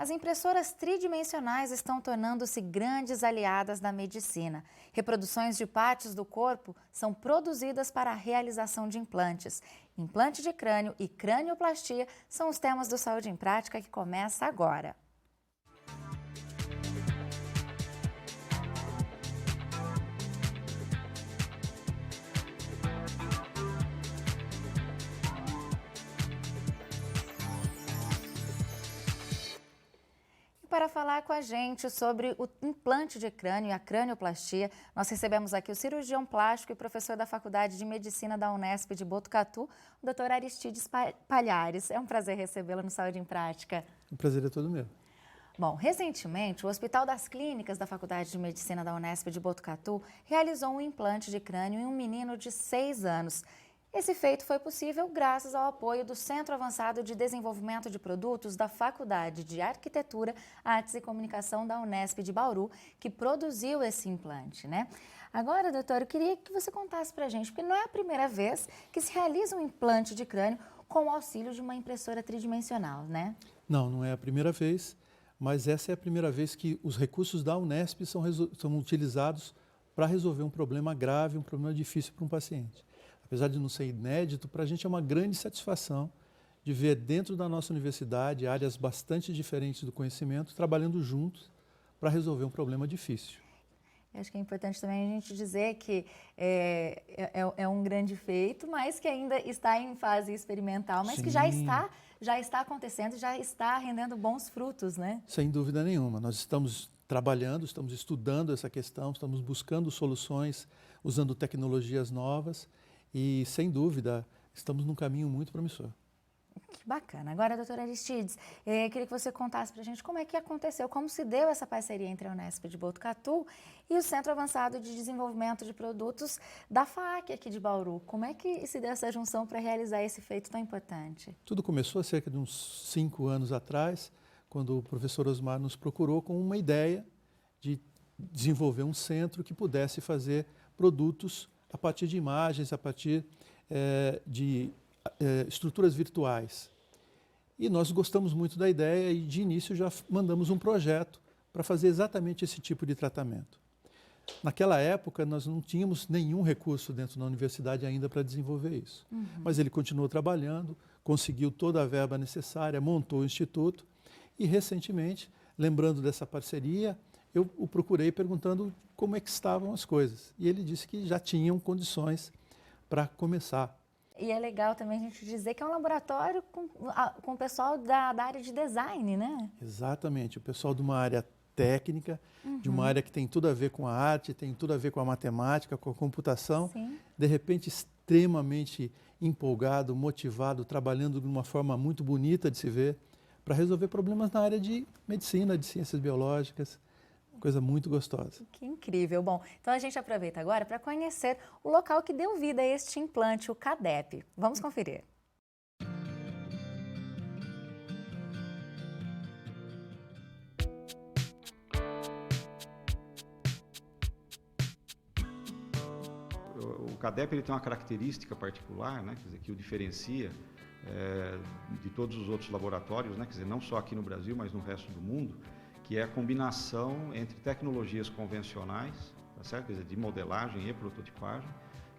As impressoras tridimensionais estão tornando-se grandes aliadas da medicina. Reproduções de partes do corpo são produzidas para a realização de implantes. Implante de crânio e cranioplastia são os temas do Saúde em Prática que começa agora. Para falar com a gente sobre o implante de crânio e a cranioplastia, nós recebemos aqui o cirurgião plástico e professor da Faculdade de Medicina da Unesp de Botucatu, o Dr. Aristides Palhares. É um prazer recebê-lo no Saúde em Prática. O prazer é todo meu. Bom, recentemente, o Hospital das Clínicas da Faculdade de Medicina da Unesp de Botucatu realizou um implante de crânio em um menino de 6 anos. Esse feito foi possível graças ao apoio do Centro Avançado de Desenvolvimento de Produtos da Faculdade de Arquitetura, Artes e Comunicação da Unesp de Bauru, que produziu esse implante, né? Agora, doutor, eu queria que você contasse pra gente, porque não é a primeira vez que se realiza um implante de crânio com o auxílio de uma impressora tridimensional, né? Não é a primeira vez, mas essa é a primeira vez que os recursos da Unesp são utilizados para resolver um problema grave, um problema difícil para um paciente. Apesar de não ser inédito, para a gente é uma grande satisfação de ver dentro da nossa universidade áreas bastante diferentes do conhecimento trabalhando juntos para resolver um problema difícil. Eu acho que é importante também a gente dizer que é um grande feito, mas que ainda está em fase experimental, mas Sim. que já está acontecendo, já está rendendo bons frutos, né? Sem dúvida nenhuma. Nós estamos trabalhando, estamos estudando essa questão, estamos buscando soluções usando tecnologias novas. E, sem dúvida, estamos num caminho muito promissor. Que bacana. Agora, doutora Aristides, queria que você contasse para a gente como é que aconteceu, como se deu essa parceria entre a Unesp de Botucatu e o Centro Avançado de Desenvolvimento de Produtos da FAAC aqui de Bauru. Como é que se deu essa junção para realizar esse feito tão importante? Tudo começou há cerca de uns 5 anos atrás, quando o professor Osmar nos procurou com uma ideia de desenvolver um centro que pudesse fazer produtos a partir de imagens, a partir de estruturas virtuais. E nós gostamos muito da ideia e de início já mandamos um projeto para fazer exatamente esse tipo de tratamento. Naquela época nós não tínhamos nenhum recurso dentro da universidade ainda para desenvolver isso. Mas ele continuou trabalhando, conseguiu toda a verba necessária, montou o instituto e recentemente, lembrando dessa parceria, eu o procurei perguntando como é que estavam as coisas. E ele disse que já tinham condições para começar. E é legal também a gente dizer que é um laboratório com o pessoal da área de design, né? Exatamente, o pessoal de uma área técnica, de uma área que tem tudo a ver com a arte, tem tudo a ver com a matemática, com a computação. Sim. De repente extremamente empolgado, motivado, trabalhando de uma forma muito bonita de se ver, para resolver problemas na área de medicina, de ciências biológicas. Coisa muito gostosa. Que incrível. Bom, então a gente aproveita agora para conhecer o local que deu vida a este implante, o CADEP. Vamos conferir. O CADEP ele tem uma característica particular, né, quer dizer, que o diferencia de todos os outros laboratórios, né, quer dizer, não só aqui no Brasil, mas no resto do mundo, que é a combinação entre tecnologias convencionais, tá certo? Quer dizer, de modelagem e prototipagem,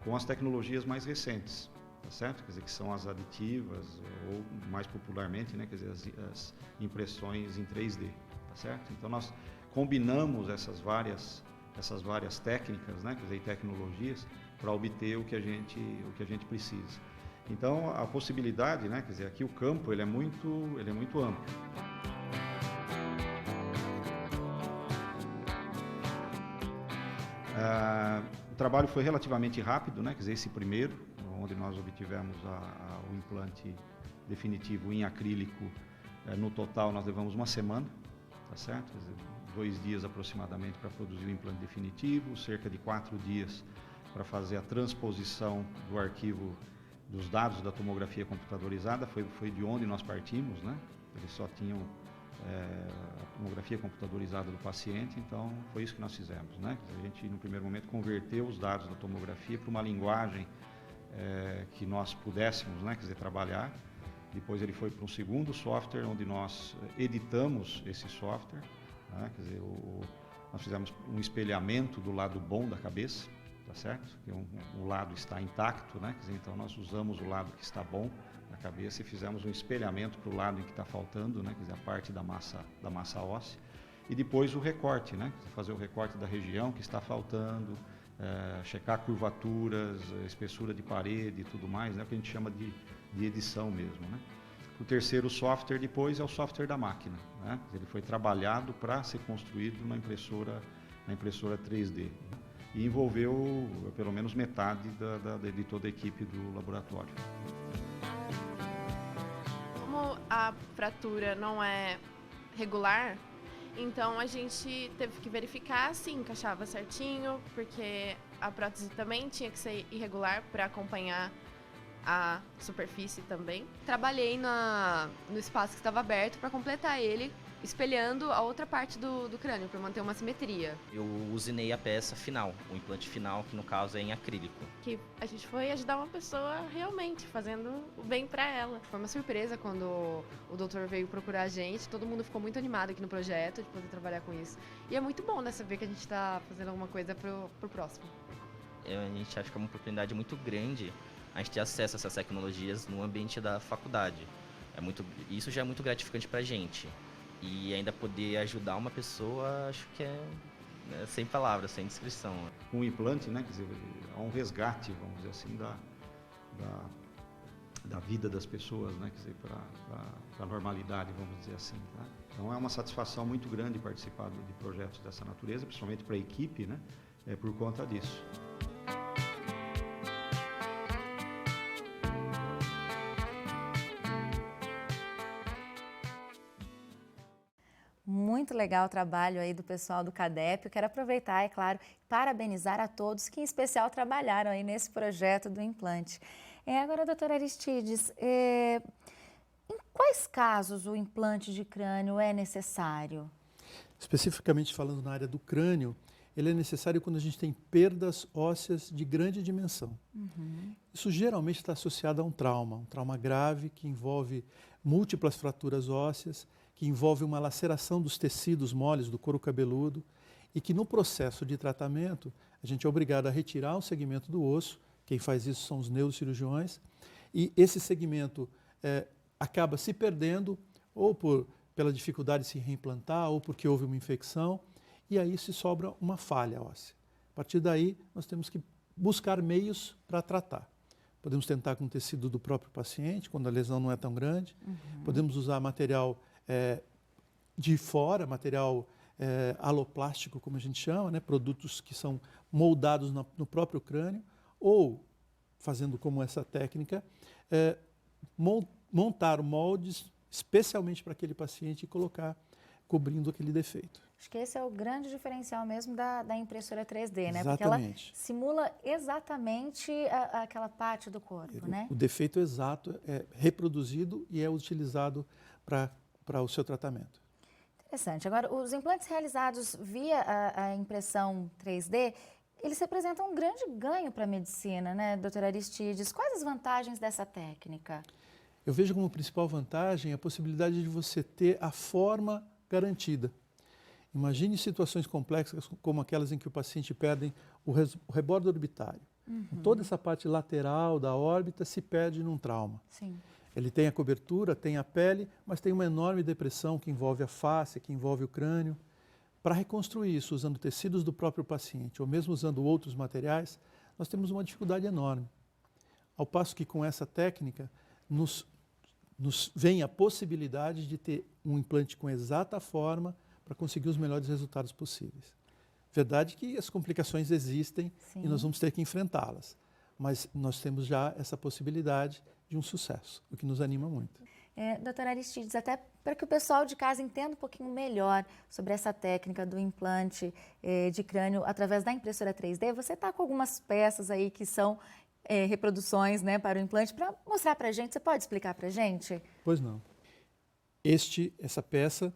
com as tecnologias mais recentes, tá certo? Quer dizer, que são as aditivas, ou mais popularmente, né, quer dizer, as impressões em 3D, tá certo? Então nós combinamos essas várias técnicas, né, quer dizer, e tecnologias para obter o que a gente precisa. Então a possibilidade, né, quer dizer, aqui o campo ele é muito amplo. O trabalho foi relativamente rápido, né? Quer dizer, esse primeiro, onde nós obtivemos o implante definitivo em acrílico, no total nós levamos uma semana, tá certo? Quer dizer, 2 dias aproximadamente para produzir o implante definitivo, cerca de 4 dias para fazer a transposição do arquivo dos dados da tomografia computadorizada, foi de onde nós partimos, né? Eles só tinham a tomografia computadorizada do paciente, então foi isso que nós fizemos, né? A gente, no primeiro momento, converteu os dados da tomografia para uma linguagem que nós pudéssemos, né, quer dizer, trabalhar, Depois ele foi para um segundo software, onde nós editamos esse software, né? Quer dizer, nós fizemos um espelhamento do lado bom da cabeça, tá certo? Que um lado está intacto, né? Quer dizer, então nós usamos o lado que está bom da cabeça e fizemos um espelhamento para o lado em que está faltando, né? Quer dizer, a parte da massa óssea. E depois o recorte, né? Fazer o recorte da região que está faltando, checar curvaturas, espessura de parede e tudo mais, né? O que a gente chama de edição mesmo, né? O terceiro software depois é o software da máquina, né? Ele foi trabalhado para ser construído na impressora 3D, né? E envolveu pelo menos metade de toda a equipe do laboratório. Como a fratura não é regular, então a gente teve que verificar se encaixava certinho, porque a prótese também tinha que ser irregular para acompanhar a superfície também. Trabalhei no espaço que estava aberto para completar ele, espelhando a outra parte do crânio, para manter uma simetria. Eu usinei a peça final, o implante final, que no caso é em acrílico. Que a gente foi ajudar uma pessoa realmente, fazendo o bem para ela. Foi uma surpresa quando o doutor veio procurar a gente, todo mundo ficou muito animado aqui no projeto de poder trabalhar com isso. E é muito bom, né, saber que a gente está fazendo alguma coisa pro próximo. A gente acha que é uma oportunidade muito grande a gente ter acesso a essas tecnologias no ambiente da faculdade. Isso já é muito gratificante para a gente. E ainda poder ajudar uma pessoa, acho que é sem palavras, sem descrição. Com o implante, né, quer dizer, há um resgate, vamos dizer assim, da vida das pessoas, né, quer dizer, para a normalidade, vamos dizer assim. Tá? Então é uma satisfação muito grande participar de projetos dessa natureza, principalmente para a equipe, né, por conta disso. Muito legal o trabalho aí do pessoal do CADEP. Eu quero aproveitar, é claro, parabenizar a todos que em especial trabalharam aí nesse projeto do implante. Agora, doutora Aristides, em quais casos o implante de crânio é necessário? Especificamente falando na área do crânio, ele é necessário quando a gente tem perdas ósseas de grande dimensão. Isso geralmente está associado a um trauma grave que envolve múltiplas fraturas ósseas, que envolve uma laceração dos tecidos moles do couro cabeludo e que no processo de tratamento a gente é obrigado a retirar um segmento do osso, quem faz isso são os neurocirurgiões, e esse segmento acaba se perdendo ou pela dificuldade de se reimplantar ou porque houve uma infecção, e aí se sobra uma falha óssea. A partir daí nós temos que buscar meios para tratar. Podemos tentar com o tecido do próprio paciente, quando a lesão não é tão grande, podemos usar material de fora, material aloplástico, como a gente chama, né? Produtos que são moldados no próprio crânio, ou, fazendo como essa técnica, montar moldes especialmente para aquele paciente e colocar cobrindo aquele defeito. Acho que esse é o grande diferencial mesmo da impressora 3D, né? Exatamente. Porque ela simula exatamente aquela parte do corpo, né? O defeito exato é reproduzido e é utilizado para o seu tratamento. Interessante. Agora, os implantes realizados via a impressão 3D, eles representam um grande ganho para a medicina, né, doutora Aristides? Quais as vantagens dessa técnica? Eu vejo como principal vantagem a possibilidade de você ter a forma garantida. Imagine situações complexas como aquelas em que o paciente perde o rebordo orbitário. Toda essa parte lateral da órbita se perde num trauma. Sim. Ele tem a cobertura, tem a pele, mas tem uma enorme depressão que envolve a face, que envolve o crânio. Para reconstruir isso usando tecidos do próprio paciente ou mesmo usando outros materiais, nós temos uma dificuldade enorme. Ao passo que com essa técnica nos vem a possibilidade de ter um implante com exata forma para conseguir os melhores resultados possíveis. Verdade que as complicações existem. Sim. E nós vamos ter que enfrentá-las, mas nós temos já essa possibilidade de um sucesso, o que nos anima muito. Doutora Aristides, até para que o pessoal de casa entenda um pouquinho melhor sobre essa técnica do implante de crânio através da impressora 3D, você está com algumas peças aí que são reproduções, né, para o implante, para mostrar para a gente. Você pode explicar para a gente? Pois não. Essa peça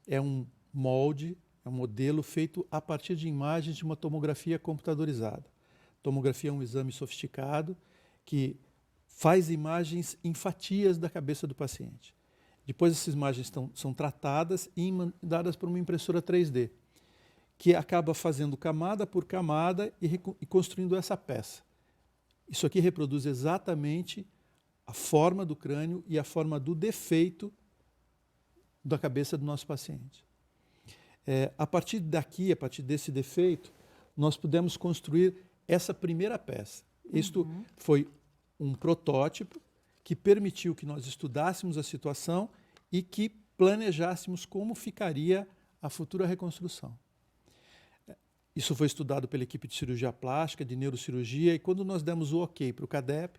é um molde, é um modelo feito a partir de imagens de uma tomografia computadorizada. Tomografia é um exame sofisticado que faz imagens em fatias da cabeça do paciente. Depois essas imagens são tratadas e mandadas para uma impressora 3D, que acaba fazendo camada por camada e construindo essa peça. Isso aqui reproduz exatamente a forma do crânio e a forma do defeito da cabeça do nosso paciente. A partir daqui, a partir desse defeito, nós pudemos construir essa primeira peça. Isto foi um protótipo que permitiu que nós estudássemos a situação e que planejássemos como ficaria a futura reconstrução. Isso foi estudado pela equipe de cirurgia plástica, de neurocirurgia, e quando nós demos o ok para o CADEP,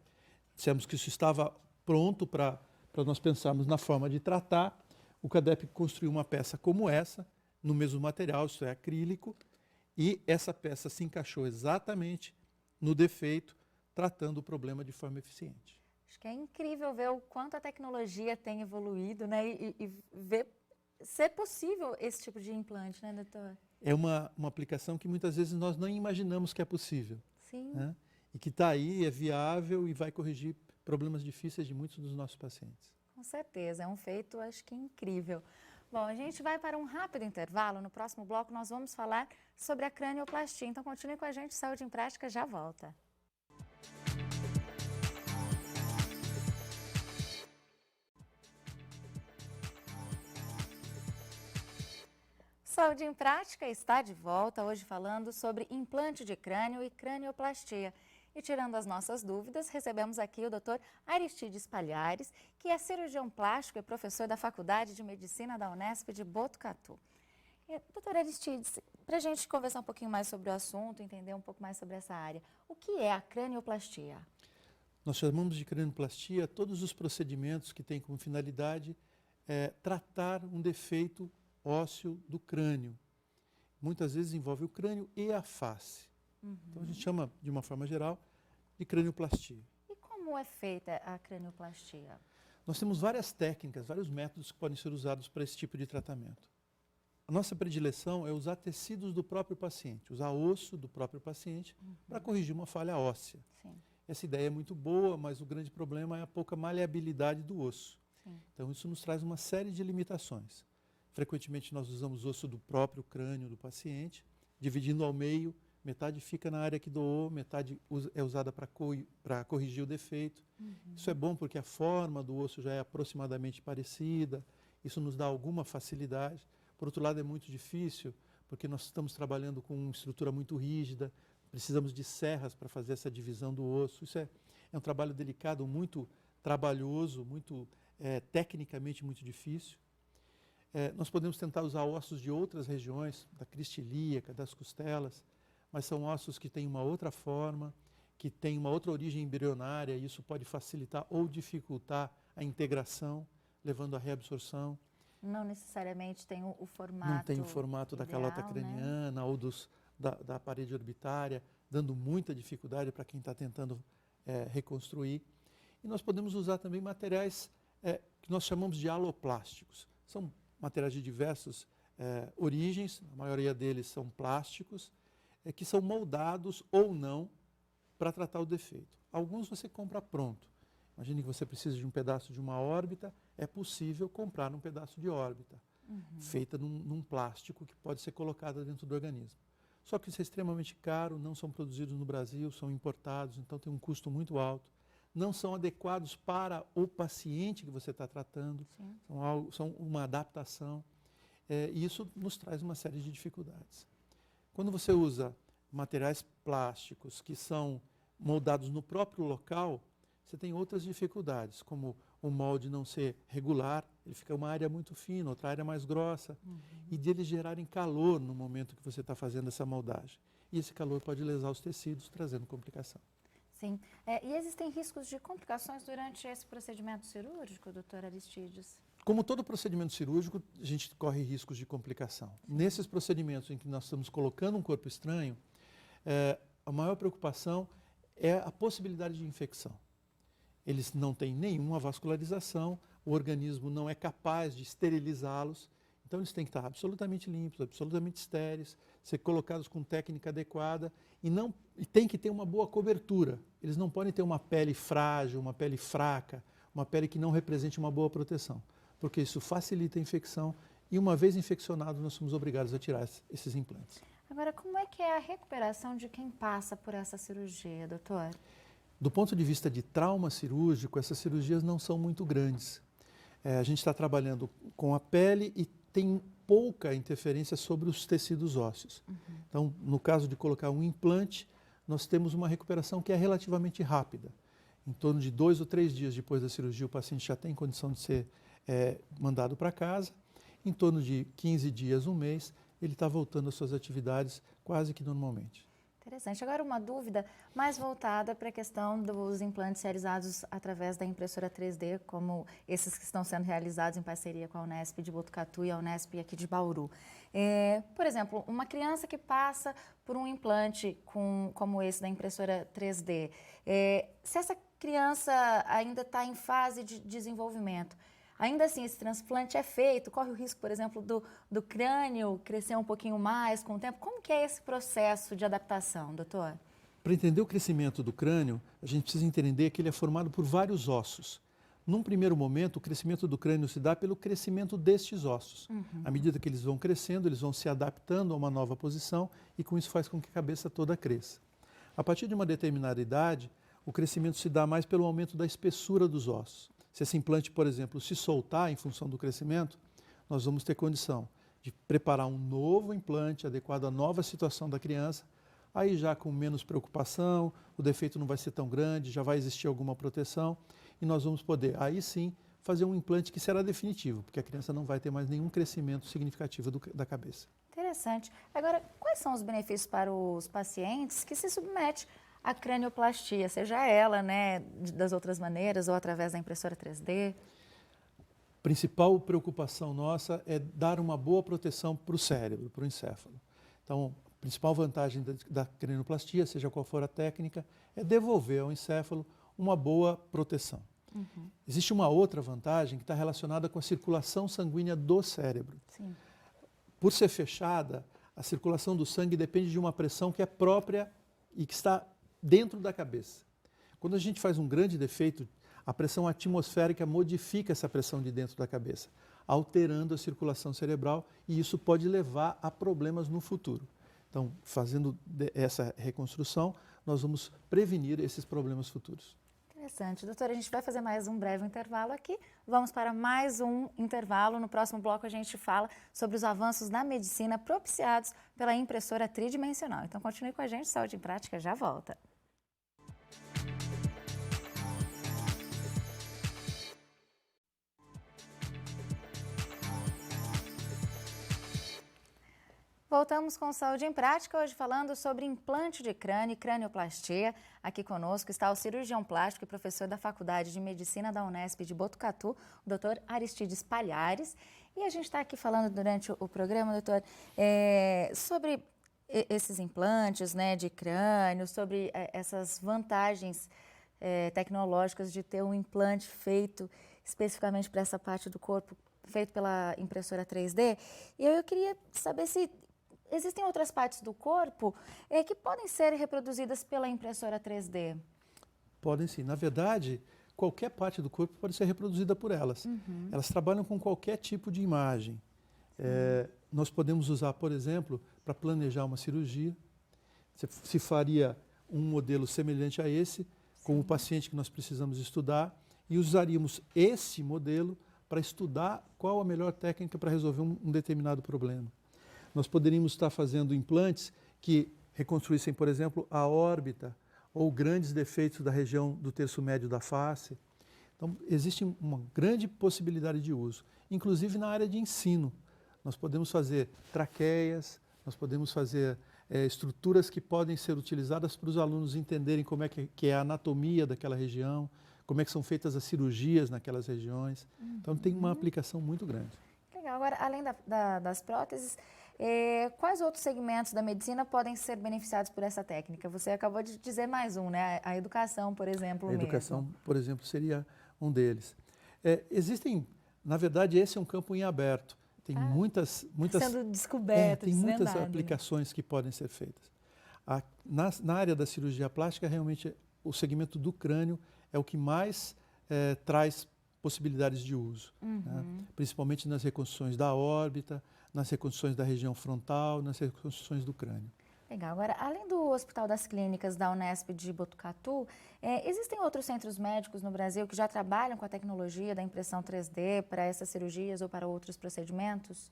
dissemos que isso estava pronto para nós pensarmos na forma de tratar, o CADEP construiu uma peça como essa, no mesmo material, isso é acrílico, e essa peça se encaixou exatamente no defeito, tratando o problema de forma eficiente. Acho que é incrível ver o quanto a tecnologia tem evoluído, né? E ver ser possível esse tipo de implante, né, doutor? É uma aplicação que muitas vezes nós não imaginamos que é possível. Sim. Né? E que está aí, é viável e vai corrigir problemas difíceis de muitos dos nossos pacientes. Com certeza, é um feito, acho que incrível. Bom, a gente vai para um rápido intervalo. No próximo bloco nós vamos falar sobre a cranioplastia. Então continue com a gente, Saúde em Prática já volta. Saúde em Prática está de volta, hoje falando sobre implante de crânio e cranioplastia. E tirando as nossas dúvidas, recebemos aqui o Dr. Aristides Palhares, que é cirurgião plástico e professor da Faculdade de Medicina da Unesp de Botucatu. Dr. Aristides, para a gente conversar um pouquinho mais sobre o assunto, entender um pouco mais sobre essa área, o que é a cranioplastia? Nós chamamos de cranioplastia todos os procedimentos que têm como finalidade tratar um defeito ósseo do crânio. Muitas vezes envolve o crânio e a face. Então a gente chama, de uma forma geral, de cranioplastia. E como é feita a cranioplastia? Nós temos várias técnicas, vários métodos que podem ser usados para esse tipo de tratamento. A nossa predileção é usar tecidos do próprio paciente, usar osso do próprio paciente para corrigir uma falha óssea. Sim. Essa ideia é muito boa, mas o grande problema é a pouca maleabilidade do osso. Sim. Então isso nos traz uma série de limitações. Frequentemente nós usamos osso do próprio crânio do paciente, dividindo ao meio, metade fica na área que doou, metade é usada para corrigir o defeito. Isso é bom porque a forma do osso já é aproximadamente parecida, isso nos dá alguma facilidade. Por outro lado, é muito difícil, porque nós estamos trabalhando com uma estrutura muito rígida, precisamos de serras para fazer essa divisão do osso. Isso é um trabalho delicado, muito trabalhoso, muito tecnicamente muito difícil. Nós podemos tentar usar ossos de outras regiões, da crista ilíaca, das costelas, mas são ossos que têm uma outra forma, que têm uma outra origem embrionária, e isso pode facilitar ou dificultar a integração, levando à reabsorção. Não necessariamente tem o formato. Não tem o formato da calota craniana, né? Ou da parede orbitária, dando muita dificuldade para quem está tentando reconstruir. E nós podemos usar também materiais que nós chamamos de aloplásticos. São materiais de diversas origens, a maioria deles são plásticos, que são moldados ou não para tratar o defeito. Alguns você compra pronto. Imagine que você precisa de um pedaço de uma órbita, é possível comprar um pedaço de órbita, feita num plástico que pode ser colocado dentro do organismo. Só que isso é extremamente caro, não são produzidos no Brasil, são importados, então tem um custo muito alto. Não são adequados para o paciente que você está tratando, são uma adaptação, e isso nos traz uma série de dificuldades. Quando você usa materiais plásticos que são moldados no próprio local, você tem outras dificuldades, como o molde não ser regular, ele fica uma área muito fina, outra área mais grossa, e de eles gerarem calor no momento que você está fazendo essa moldagem. E esse calor pode lesar os tecidos, trazendo complicação. Sim. E existem riscos de complicações durante esse procedimento cirúrgico, doutor Aristides? Como todo procedimento cirúrgico, a gente corre riscos de complicação. Nesses procedimentos em que nós estamos colocando um corpo estranho, a maior preocupação é a possibilidade de infecção. Eles não têm nenhuma vascularização, o organismo não é capaz de esterilizá-los, Então eles têm que estar absolutamente limpos, absolutamente estéreis, ser colocados com técnica adequada e tem que ter uma boa cobertura. Eles não podem ter uma pele frágil, uma pele fraca, uma pele que não represente uma boa proteção, porque isso facilita a infecção e uma vez infeccionados nós somos obrigados a tirar esses implantes. Agora, como é que é a recuperação de quem passa por essa cirurgia, doutor? Do ponto de vista de trauma cirúrgico, essas cirurgias não são muito grandes. A gente está trabalhando com a pele e tem pouca interferência sobre os tecidos ósseos. Então, no caso de colocar um implante, nós temos uma recuperação que é relativamente rápida. Em torno de 2 ou 3 dias depois da cirurgia, o paciente já tem condição de ser mandado para casa. Em torno de 15 dias, um mês, ele está voltando às suas atividades quase que normalmente. Interessante. Agora uma dúvida mais voltada para a questão dos implantes realizados através da impressora 3D, como esses que estão sendo realizados em parceria com a Unesp de Botucatu e a Unesp aqui de Bauru. Por exemplo, uma criança que passa por um implante como esse da impressora 3D, se essa criança ainda está em fase de desenvolvimento, ainda assim, esse transplante é feito, corre o risco, por exemplo, do crânio crescer um pouquinho mais com o tempo. Como que é esse processo de adaptação, doutor? Para entender o crescimento do crânio, a gente precisa entender que ele é formado por vários ossos. Num primeiro momento, o crescimento do crânio se dá pelo crescimento destes ossos. À medida que eles vão crescendo, eles vão se adaptando a uma nova posição e com isso faz com que a cabeça toda cresça. A partir de uma determinada idade, o crescimento se dá mais pelo aumento da espessura dos ossos. Se esse implante, por exemplo, se soltar em função do crescimento, nós vamos ter condição de preparar um novo implante adequado à nova situação da criança, aí já com menos preocupação, o defeito não vai ser tão grande, já vai existir alguma proteção e nós vamos poder, aí sim, fazer um implante que será definitivo, porque a criança não vai ter mais nenhum crescimento significativo da cabeça. Interessante. Agora, quais são os benefícios para os pacientes que se submetem a cranioplastia, seja ela, né, das outras maneiras ou através da impressora 3D? A principal preocupação nossa é dar uma boa proteção para o cérebro, para o encéfalo. Então, a principal vantagem da cranioplastia, seja qual for a técnica, é devolver ao encéfalo uma boa proteção. Existe uma outra vantagem que está relacionada com a circulação sanguínea do cérebro. Sim. Por ser fechada, a circulação do sangue depende de uma pressão que é própria e que está dentro da cabeça. Quando a gente faz um grande defeito, a pressão atmosférica modifica essa pressão de dentro da cabeça, alterando a circulação cerebral e isso pode levar a problemas no futuro. Então, fazendo essa reconstrução, nós vamos prevenir esses problemas futuros. Interessante. Doutora, a gente vai fazer mais um breve intervalo aqui. Vamos para mais um intervalo. No próximo bloco a gente fala sobre os avanços na medicina propiciados pela impressora tridimensional. Então continue com a gente, Saúde em Prática já volta. Voltamos com Saúde em Prática, hoje falando sobre implante de crânio e cranioplastia. Aqui conosco está o cirurgião plástico e professor da Faculdade de Medicina da Unesp de Botucatu, o doutor Aristides Palhares. E a gente está aqui falando durante o programa, doutor, sobre esses implantes, né, de crânio, sobre essas vantagens tecnológicas de ter um implante feito especificamente para essa parte do corpo, feito pela impressora 3D. E eu queria saber se existem outras partes do corpo que podem ser reproduzidas pela impressora 3D. Podem sim. Na verdade, qualquer parte do corpo pode ser reproduzida por elas. Elas trabalham com qualquer tipo de imagem. Nós podemos usar, por exemplo, para planejar uma cirurgia. Se faria um modelo semelhante a esse, com o paciente que nós precisamos estudar, e usaríamos esse modelo para estudar qual a melhor técnica para resolver um determinado problema. Nós poderíamos estar fazendo implantes que reconstruíssem, por exemplo, a órbita ou grandes defeitos da região do terço médio da face. Então, existe uma grande possibilidade de uso, inclusive na área de ensino. Nós podemos fazer traqueias, nós podemos fazer estruturas que podem ser utilizadas para os alunos entenderem como é que é a anatomia daquela região, como é que são feitas as cirurgias naquelas regiões. Então, tem uma aplicação muito grande. Legal. Agora, além das próteses, quais outros segmentos da medicina podem ser beneficiados por essa técnica? Você acabou de dizer mais um, né? A educação, por exemplo. A educação, por exemplo, seria um deles. Existem, na verdade, esse é um campo em aberto. Tem muitas sendo descoberto, tem muitas desvendado, né? aplicações que podem ser feitas. Na área da cirurgia plástica, realmente, o segmento do crânio é o que mais traz possibilidades de uso, né? Principalmente nas reconstruções da órbita, nas reconstruções da região frontal, nas reconstruções do crânio. Legal. Agora, além do Hospital das Clínicas da Unesp de Botucatu, existem outros centros médicos no Brasil que já trabalham com a tecnologia da impressão 3D para essas cirurgias ou para outros procedimentos?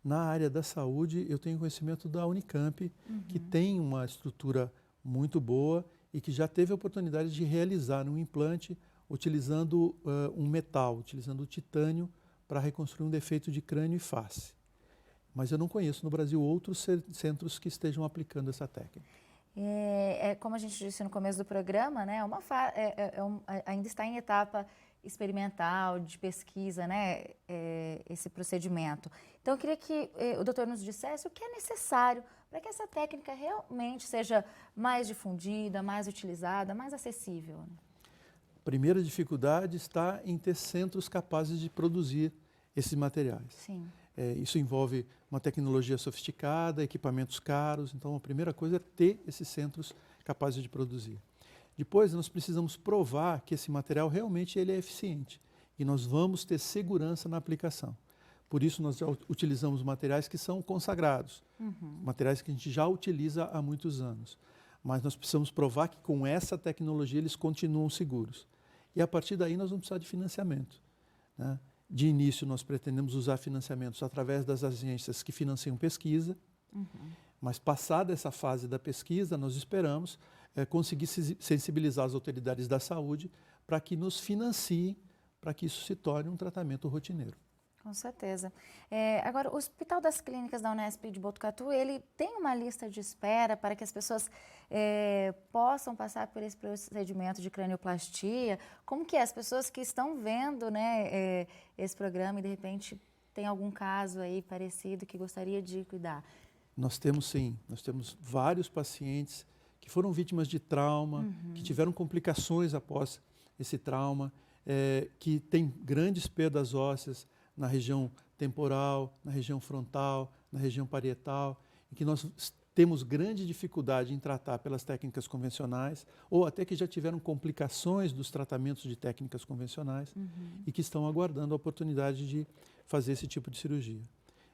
Na área da saúde, eu tenho conhecimento da Unicamp, que tem uma estrutura muito boa e que já teve a oportunidade de realizar um implante utilizando um metal, utilizando o titânio para reconstruir um defeito de crânio e face. Mas eu não conheço no Brasil outros centros que estejam aplicando essa técnica. Como a gente disse no começo do programa, né, ainda está em etapa experimental, de pesquisa, né, esse procedimento. Então, eu queria que o doutor nos dissesse o que é necessário para que essa técnica realmente seja mais difundida, mais utilizada, mais acessível. Né? A primeira dificuldade está em ter centros capazes de produzir esses materiais. Sim. Isso envolve uma tecnologia sofisticada, equipamentos caros. Então, a primeira coisa é ter esses centros capazes de produzir. Depois, nós precisamos provar que esse material realmente ele é eficiente e nós vamos ter segurança na aplicação. Por isso, nós já utilizamos materiais que são consagrados, materiais que a gente já utiliza há muitos anos. Mas nós precisamos provar que com essa tecnologia eles continuam seguros. E a partir daí nós vamos precisar de financiamento, né? De início, nós pretendemos usar financiamentos através das agências que financiam pesquisa, mas passada essa fase da pesquisa, nós esperamos conseguir sensibilizar as autoridades da saúde para que nos financiem, para que isso se torne um tratamento rotineiro. Com certeza. Agora, o Hospital das Clínicas da Unesp de Botucatu, ele tem uma lista de espera para que as pessoas possam passar por esse procedimento de cranioplastia? Como que é? As pessoas que estão vendo, né, esse programa e, de repente, tem algum caso aí parecido que gostaria de cuidar? Nós temos, sim. Nós temos vários pacientes que foram vítimas de trauma, que tiveram complicações após esse trauma, que têm grandes perdas ósseas na região temporal, na região frontal, na região parietal, e que nós temos grande dificuldade em tratar pelas técnicas convencionais, ou até que já tiveram complicações dos tratamentos de técnicas convencionais e que estão aguardando a oportunidade de fazer esse tipo de cirurgia.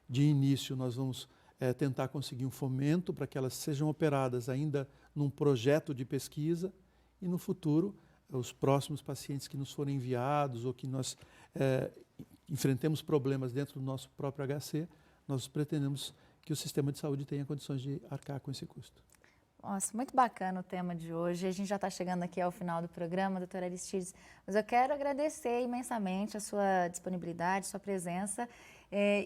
De início, nós vamos tentar conseguir um fomento para que elas sejam operadas ainda num projeto de pesquisa e, no futuro, os próximos pacientes que nos forem enviados ou que nós enfrentemos problemas dentro do nosso próprio HC, nós pretendemos que o sistema de saúde tenha condições de arcar com esse custo. Nossa, muito bacana o tema de hoje. A gente já está chegando aqui ao final do programa, doutora Aristides, mas eu quero agradecer imensamente a sua disponibilidade, sua presença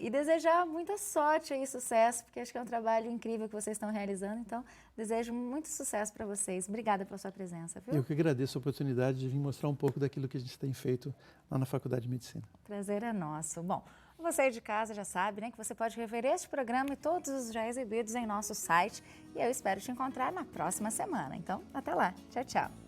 e desejar muita sorte e sucesso, porque acho que é um trabalho incrível que vocês estão realizando, então desejo muito sucesso para vocês. Obrigada pela sua presença, viu? Eu que agradeço a oportunidade de vir mostrar um pouco daquilo que a gente tem feito lá na Faculdade de Medicina. Prazer é nosso. Bom, você de casa já sabe, né, que você pode rever este programa e todos os já exibidos em nosso site e eu espero te encontrar na próxima semana. Então, até lá. Tchau, tchau.